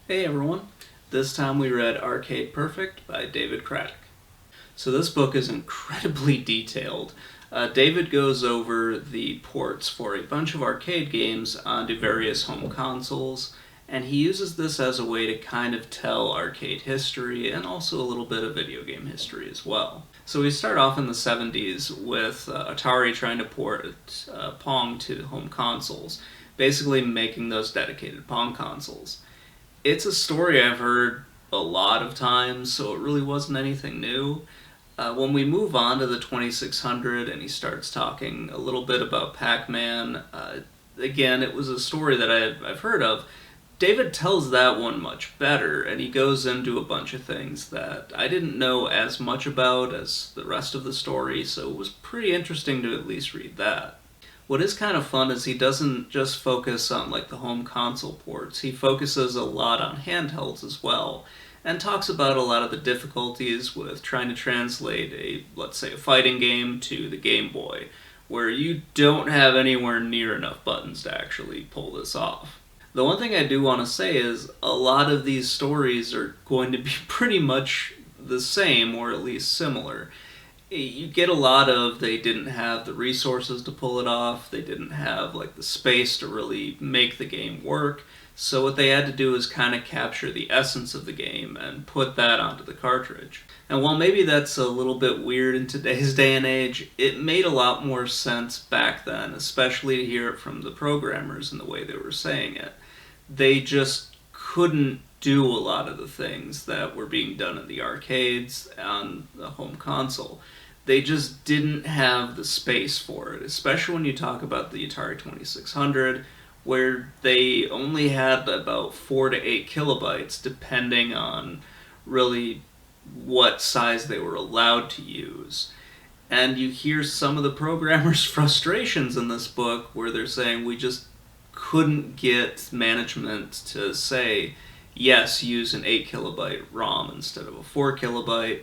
Hey everyone, this time we read Arcade Perfect by David Craddock. So this book is incredibly detailed. David goes over the ports for a bunch of arcade games onto various home consoles, and he uses this as a way to kind of tell arcade history and also a little bit of video game history as well. So we start off in the 70s with Atari trying to port Pong to home consoles, basically making those dedicated Pong consoles. It's a story I've heard a lot of times, so it really wasn't anything new. When we move on to the 2600 and he starts talking a little bit about Pac-Man, again, it was a story that I've heard of. David tells that one much better, and he goes into a bunch of things that I didn't know as much about as the rest of the story, so it was pretty interesting to at least read that. What is kind of fun is he doesn't just focus on like the home console ports, he focuses a lot on handhelds as well, and talks about a lot of the difficulties with trying to translate let's say, a fighting game to the Game Boy, where you don't have anywhere near enough buttons to actually pull this off. The one thing I do want to say is a lot of these stories are going to be pretty much the same, or at least similar. You get a lot of they didn't have the resources to pull it off, they didn't have like the space to really make the game work, so what they had to do is kind of capture the essence of the game and put that onto the cartridge. And while maybe that's a little bit weird in today's day and age, it made a lot more sense back then, especially to hear it from the programmers and the way they were saying it. They just couldn't do a lot of the things that were being done in the arcades on the home console. They just didn't have the space for it, especially when you talk about the Atari 2600, where they only had about 4 to 8 kilobytes, depending on really what size they were allowed to use. And you hear some of the programmers' frustrations in this book where they're saying we just couldn't get management to say, yes, use an 8 kilobyte ROM instead of a 4 kilobyte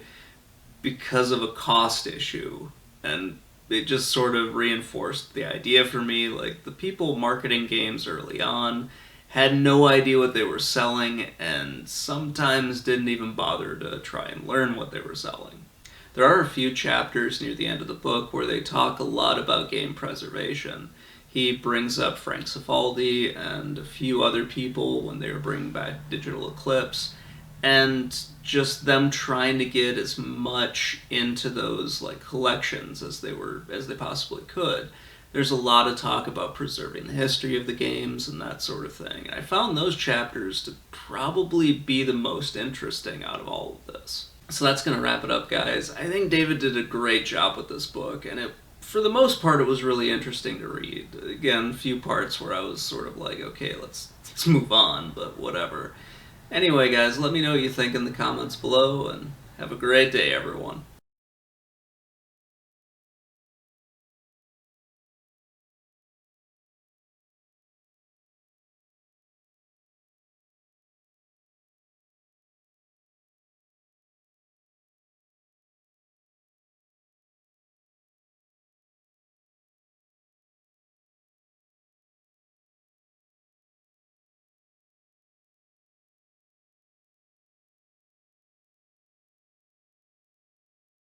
because of a cost issue. And it just sort of reinforced the idea for me, like the people marketing games early on had no idea what they were selling and sometimes didn't even bother to try and learn what they were selling. There are a few chapters near the end of the book where they talk a lot about game preservation. He brings up Frank Cifaldi and a few other people when they were bringing back Digital Eclipse, and just them trying to get as much into those like collections as they possibly could. There's a lot of talk about preserving the history of the games and that sort of thing. And I found those chapters to probably be the most interesting out of all of this. So that's going to wrap it up, guys. I think David did a great job with this book, and for the most part, it was really interesting to read. Again, a few parts where I was sort of like, okay, let's move on, but whatever. Anyway, guys, let me know what you think in the comments below, and have a great day, everyone.